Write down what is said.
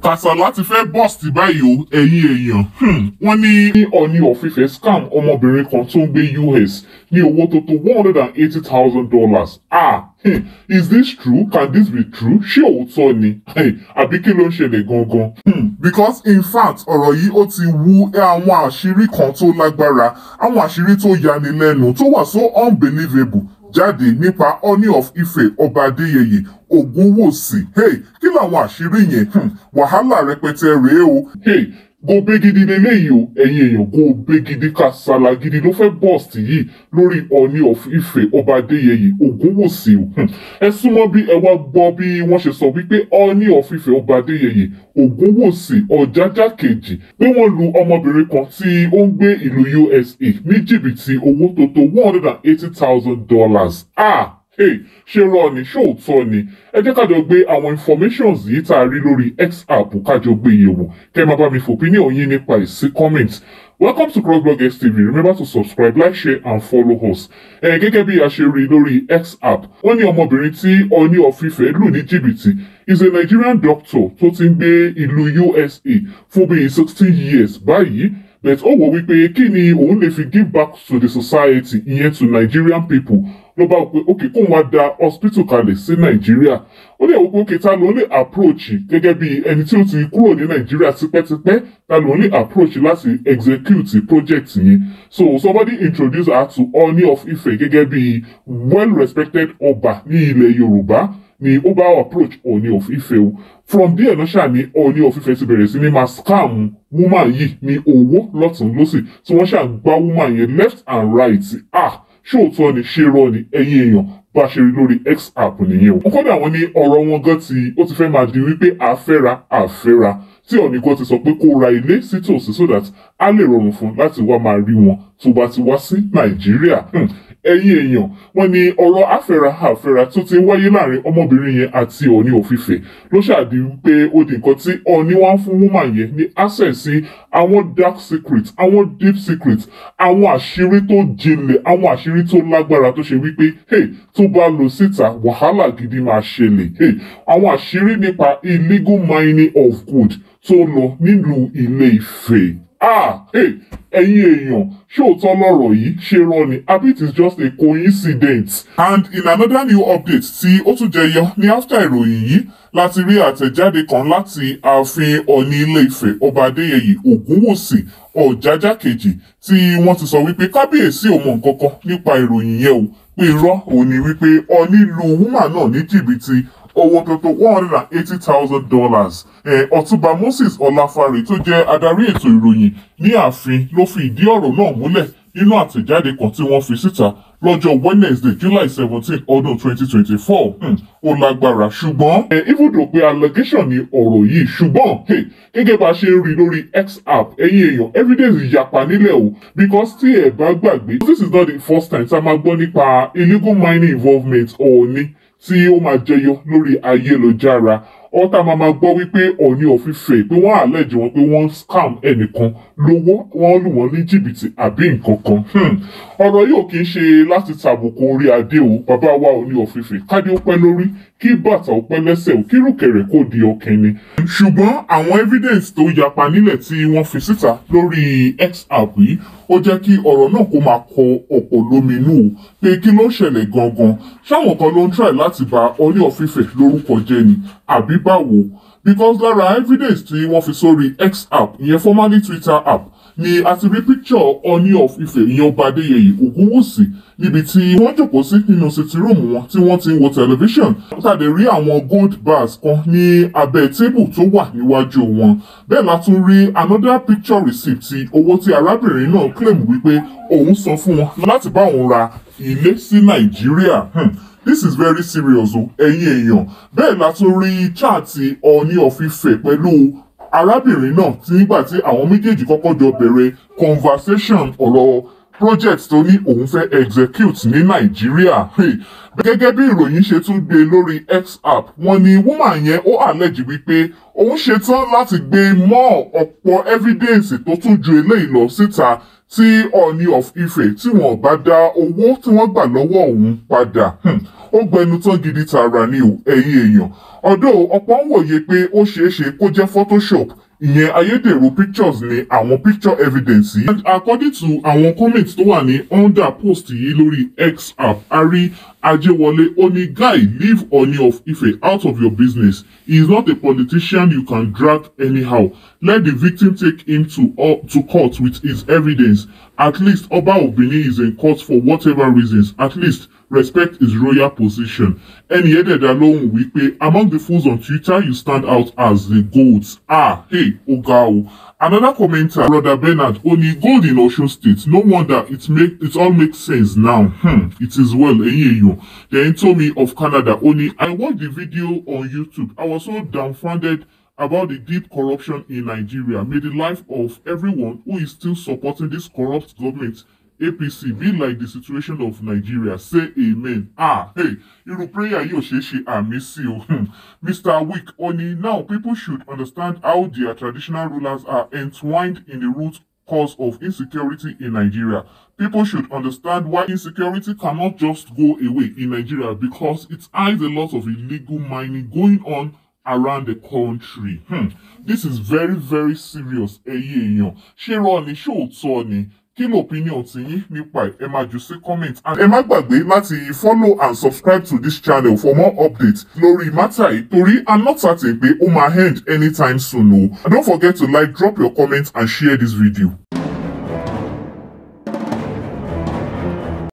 Kàsálà ti fẹ́ bọ́ọ̀sì báyìí o ẹ̀yin èèyàn. Wọ́n ní Ọọ̀ni of Ife scam ọmọbìnrin kan tó ń gbé US ní owó tó tó $180,000. Is this true? Can this be true? Ṣé òótọ́ ni? Àbí kí ló ń ṣẹlẹ̀ gangan? Because in fact ọ̀rọ̀ yìí ó ti wú àwọn àṣírí kan tó lágbára, àwọn àṣírí tó yanilẹ́nu tó wà so unbelievable jáde nípa Ọọ̀ni of Ife Ọba Adéyẹyè Ògúnwùsì. Kí làwọn àṣírí yẹn? Wàhálà rẹpẹtẹ rèé o. Gòbé gidi leléyìí o ẹ̀yin èèyàn, gòbé gidi Kàsálà gidi ló fẹ́ bọ́ọ̀sì yìí lórí Ọọ̀ni of Ife Ọba Adéyẹyè Ògúnwùsì o. Ẹ súnmọ́ bí ẹ wá gbọ́ bí wọ́n ṣe sọ wípé Ọọ̀ni of Ife Ọba Adéyẹyè Ògúnwùsì Ọ̀jájá kejì pé wọ́n lu ọmọbìnrin kan tí ó ń gbé ìlú USA ní jìbìtì owó tó tó $180,000. Ṣé rọ ni ṣé òótọ́ ni? Ẹ jẹ́ kájọ gbé àwọn informations yìí tá a rí lórí X app kájọ gbé yẹ̀wò kẹ́ máa bá mi fòpinion yín nípa ìsí comment. Welcome to crossblogX TV. Remember to subscribe, like, share and follow us. Gẹ́gẹ́ bí a ṣe rí lórí X app, wọ́n ní ọmọbìnrin tí Ọọ̀ni of Ife lù ní jìbìtì is a Nigerian doctor tó ti ń gbé ìlú USA fún bíi 16 years báyìí. But ó wò wípé kí ni òun lè fi give back to the society, ìyẹn to Nigerian people. Ló bá wò pé okay kóun wá dá hospital kalẹ̀ sí Nàìjíríà. Ó lè wò pé okay ta ló lè approach gẹ́gẹ́ bí ẹni tí ó ti kúrò ní Nàìjíríà tipẹ́tipẹ́, ta ló lè approach láti execute project yẹn. So somebody introduced her to Ọọ̀ni of Ife gẹ́gẹ́ bí well respected ọba ní ilẹ̀ Yorùbá ni ó bá approach Ọọ̀ni of Ife o. From there náà ṣáà ni Ọọ̀ni of Ife ti bẹ̀rẹ̀ sí ní máa scam woman yìí ní owó lọ́tún lọ́sì tí wọ́n ṣáà gbá woman yẹn left and right. Ṣé òótọ́ ni ṣé rọ́ ni ẹ̀yin èèyàn bá ṣe rí lórí X app nìyẹn o. Kódà àwọn ní ọ̀rọ̀ wọn gan ó ti fẹ́ máa di wípé àfẹ́ra tí Ọọ̀ni gan ti sọ pé kó ra ilé sí tòsí so that á lè rọrùn fún láti wá máa rí wọn tó bá ti wá sí Nàìjíríà. Ẹ̀yin èèyàn, wọ́n ní ọ̀rọ̀ àfẹ́ra tó ti wáyé láàrin ọmọbìnrin yẹn àti Ọọ̀ni of Ife ló ṣàdí pé ó di nǹkan tí Ọọ̀ni wá ń fún woman yẹn ní access sí àwọn dark secret, àwọn deep secret, àwọn àṣírí tó jinlẹ̀, àwọn àṣírí tó lágbára tó ṣe wípé tó bá lọ síta wàhálà gidi máa ṣẹlẹ̀. Àwọn àṣírí nípa illegal mining of gold tó lọ nílùú Ilé Ifẹ̀. Ẹ̀yin èèyàn, ṣé òótọ́ lọ́rọ̀ yìí ṣe rọ́ ni àbí it is just a coincidence? And in another new update tí ó tún jẹyọ ní after ìròyìn yìí láti rí àtẹ̀jáde kan láti ààfin Ọọ̀ni Ilé Ifẹ̀ Ọba Adéyẹyè Ògúnwùsì Ọ̀jájá kejì tí wọ́n ti sọ wípé kábíyèsí ò mọ̀ nǹkan kan nípa ìròyìn yẹn o, pé irọ́ òun ni wípé Ọọ̀ni lu woman náà ní jìbìtì owó tó tó $180,000. Ọ̀túnba Moses Ọláfárè tó jẹ́ adarí ètò ìròyìn ní ààfin ló fi ìdí ọ̀rọ̀ náà múlẹ̀ nínú àtẹ̀jáde kan tí wọ́n fi síta lọ́jọ́ Wednesday July 17 ọdún 2024. Ó lágbára ṣùgbọ́n even though pé allegation ni ọ̀rọ̀ yìí ṣùgbọ́n gẹ́gẹ́ bá ṣe ń rí lórí X app ẹ̀yin èèyàn evidence yapa nílẹ̀ o, because tí ẹ bá gbàgbé this is not the first time tá a máa gbọ́ nípa illegal mining involvement Ọọ̀ni tí ó máa jẹyọ lórí ayélujára. Ọ̀tá máa gbọ́ wípé Ọọ̀ni of Ife pé wọ́n àlẹ́jì wọn pé wọ́n scam ẹnìkan lówó, wọ́n lù wọ́n ní jìbìtì àbí nǹkan kan. Ọ̀rọ̀ yìí ò kì í ṣe láti tàbùkù orí adé o, bàbá wa Ọọ̀ni of Ife kádé ó pẹ́ lórí kí bàtà ó pẹ́ lẹ́sẹ̀ ò kí rùkẹ̀rẹ̀ kó di ọ̀kẹ́ni. Ṣùgbọ́n àwọn evidence tó yapa nílẹ̀ tí wọ́n fi síta lórí X app yìí ó jẹ́ kí ọ̀rọ̀ náà kó máa kọ ọ̀pọ̀ lóminú o, pé kí ló ń ṣẹlẹ̀ gangan. Ṣáwọn kan ló ń try láti bà Ọọ̀ni of Ife lórúkọ jẹ́ ni àbí báwo? Because lára evidence tí wọ́n fi sórí X app ìyẹn formerly Twitter app ni a ti rí picture Ọọ̀ni of Ife ìyẹn Ọba Adéyẹyè Ògúnwùsì níbi tí wọ́n jókòó sí nínú sitting room wọn tí wọ́n ti ń wo television. Tàdé rí àwọn gold bars kan ní abẹ́ table tó wà níwájú wọn. Bẹ́ẹ̀ la tún rí another picture receipt ti owó tí arábìnrin náà claim wípé òun san fún wọn láti bá òun ra ilé sí Nàìjíríà. This is very serious o ẹ̀yin èèyàn. Bẹ́ẹ̀ la tún rí chaati Ọọ̀ni of Ife pẹ̀lú arábìnrin náà tí nígbà tí àwọn méjèèjì kọ́kọ́ jọ bẹ̀rẹ̀ conversation ọ̀rọ̀ project tó ní òun fẹ́ execute ní Nàìjíríà. Gẹ́gẹ́ bí ìròyìn ṣe tún gbé lórí X app, wọ́n ní woman yẹn ó allege wípé òun ṣetán láti gbé mọ́ ọ̀pọ̀ evidence tó tún ju eléyìí lọ síta tí Ọọ̀ni of Ife tí wọ́n bá dá owó tí wọ́n gbà lọ́wọ́ òun padà ó gbẹnu tán gidi tààrà ni o ẹ̀yin èèyàn ọ̀dọ̀ ọ̀pọ̀ ń wòye pé ó ṣeé ṣe kó jẹ́ photoshop ìyẹn ayédèrú pictures ni àwọn picture evidence yìí. And according to àwọn comments tó wà ní under post yìí lórí X app Ari Ajewole ó ní guy leave Ọọ̀ni of Ife out of your business. He is not a politician you can drag anyhow. Let the victim take him to court with his evidence. At least Oba of Benin is in court for whatever reasons. At least respect his royal position. Ẹni ẹ̀dẹ̀dà lóhùn wípé among the fools on Twitter you stand out as the goats. Hey, Oga o. Another commenter, Brother Bernard, only gold in Osun State. No wonder it all makes sense now. It is well, ẹ̀yin. Then told me of Canada. Only I watched the video on YouTube. I was so dumbfounded about the deep corruption in Nigeria. May the life of everyone who is still supporting this corrupt government APC be like the situation of Nigeria. Say amen. Hey, irú prayer yóò ṣe àmì sí o. Mr. Wick, only now people should understand how their traditional rulers are entwined in the root cause of insecurity in Nigeria. People should understand why insecurity cannot just go away in Nigeria because it hides a lot of illegal mining going on around the country. This is very, very serious. Ẹ̀yin èèyàn, ṣé irọ́ ni ṣé òótọ́ ni? Kí ni opinion ti yín nípa ẹ̀? Ẹ máa jù sí comment. And ẹ má gbàgbé láti follow and subscribe to this channel for more updates lórí matter yìí torí I'm not certain pé ó máa end anytime soon o. And don't forget to like, drop your comments and share this video.